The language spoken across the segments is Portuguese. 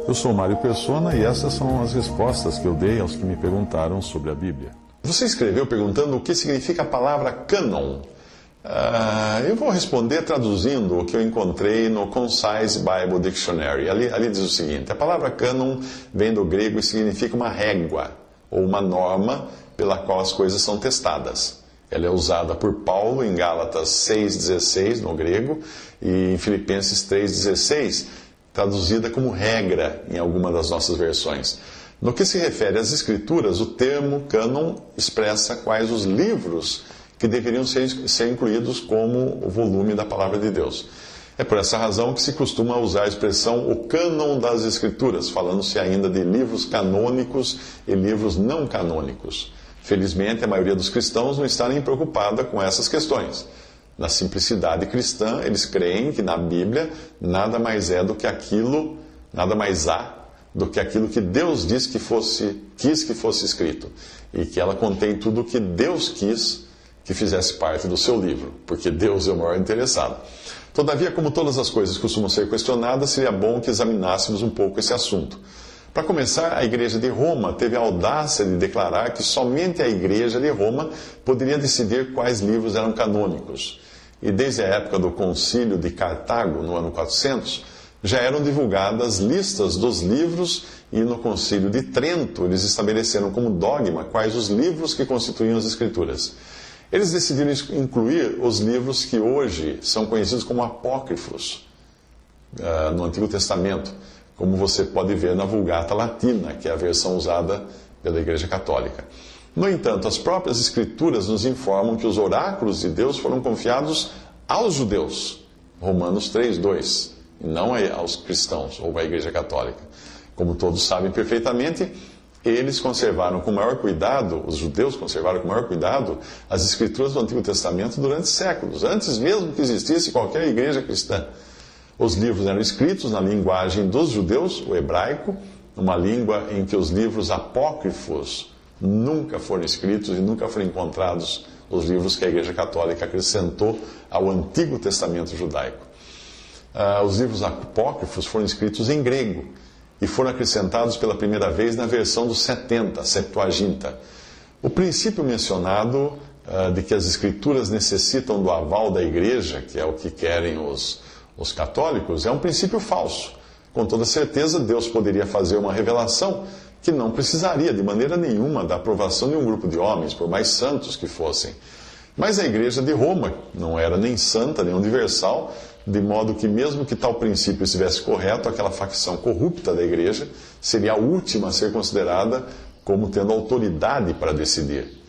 Eu sou Mário Persona e essas são as respostas que eu dei aos que me perguntaram sobre a Bíblia. Você escreveu perguntando o que significa a palavra cânon. Eu vou responder traduzindo o que eu encontrei no Concise Bible Dictionary. Ali diz o seguinte: a palavra cânon vem do grego e significa uma régua ou uma norma pela qual as coisas são testadas. Ela é usada por Paulo em Gálatas 6,16 no grego e em Filipenses 3,16, traduzida como regra em alguma das nossas versões. No que se refere às Escrituras, o termo cânon expressa quais os livros que deveriam ser incluídos como o volume da Palavra de Deus. É por essa razão que se costuma usar a expressão o cânon das Escrituras, falando-se ainda de livros canônicos e livros não canônicos. Felizmente, a maioria dos cristãos não está nem preocupada com essas questões. Na simplicidade cristã, eles creem que na Bíblia nada mais há do que aquilo que Deus quis que fosse escrito, e que ela contém tudo o que Deus quis que fizesse parte do seu livro, porque Deus é o maior interessado. Todavia, como todas as coisas costumam ser questionadas, seria bom que examinássemos um pouco esse assunto. Para começar, a Igreja de Roma teve a audácia de declarar que somente a Igreja de Roma poderia decidir quais livros eram canônicos. E desde a época do Concílio de Cartago, no ano 400, já eram divulgadas listas dos livros, e no Concílio de Trento eles estabeleceram como dogma quais os livros que constituíam as Escrituras. Eles decidiram incluir os livros que hoje são conhecidos como apócrifos no Antigo Testamento, como você pode ver na Vulgata Latina, que é a versão usada pela Igreja Católica. No entanto, as próprias Escrituras nos informam que os oráculos de Deus foram confiados aos judeus, Romanos 3:2, e não aos cristãos ou à Igreja Católica. Como todos sabem perfeitamente, eles conservaram com maior cuidado, os judeus conservaram com maior cuidado as Escrituras do Antigo Testamento durante séculos, antes mesmo que existisse qualquer igreja cristã. Os livros eram escritos na linguagem dos judeus, o hebraico, uma língua em que os livros apócrifos nunca foram escritos e nunca foram encontrados os livros que a Igreja Católica acrescentou ao Antigo Testamento judaico. Os livros apócrifos foram escritos em grego e foram acrescentados pela primeira vez na versão dos 70, a Septuaginta. O princípio mencionado de que as Escrituras necessitam do aval da Igreja, que é o que querem os católicos, é um princípio falso. Com toda certeza, Deus poderia fazer uma revelação que não precisaria de maneira nenhuma da aprovação de um grupo de homens, por mais santos que fossem. Mas a Igreja de Roma não era nem santa, nem universal, de modo que, mesmo que tal princípio estivesse correto, aquela facção corrupta da Igreja seria a última a ser considerada como tendo autoridade para decidir.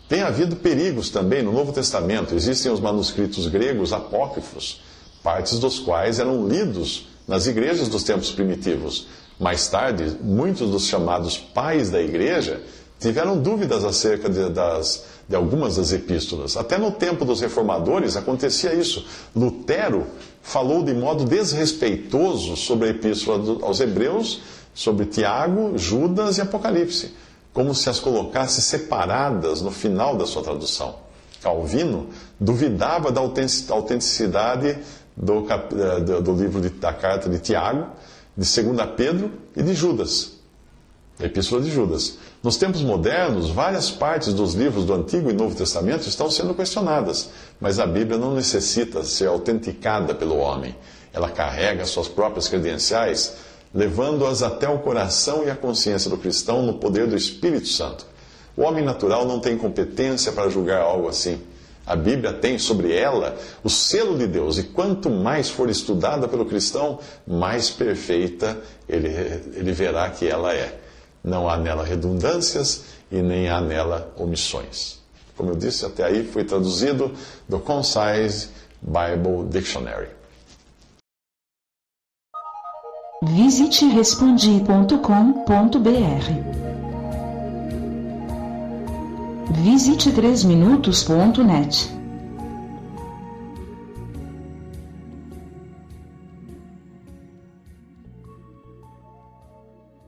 Tem havido perigos também no Novo Testamento. Existem os manuscritos gregos apócrifos, partes dos quais eram lidos nas igrejas dos tempos primitivos. Mais tarde, muitos dos chamados pais da Igreja tiveram dúvidas acerca de algumas das epístolas. Até no tempo dos reformadores acontecia isso. Lutero falou de modo desrespeitoso sobre a epístola aos Hebreus, sobre Tiago, Judas e Apocalipse, como se as colocasse separadas no final da sua tradução. Calvino duvidava da autenticidade do livro da carta de Tiago, de 2 Pedro e de Judas, da Epístola de Judas. Nos tempos modernos, várias partes dos livros do Antigo e Novo Testamento estão sendo questionadas, mas a Bíblia não necessita ser autenticada pelo homem. Ela carrega suas próprias credenciais, levando-as até o coração e a consciência do cristão no poder do Espírito Santo. O homem natural não tem competência para julgar algo assim. A Bíblia tem sobre ela o selo de Deus, e quanto mais for estudada pelo cristão, mais perfeita ele verá que ela é. Não há nela redundâncias e nem há nela omissões. Como eu disse, até aí foi traduzido do Concise Bible Dictionary. Visite respondi.com.br. Visite 3minutos.net.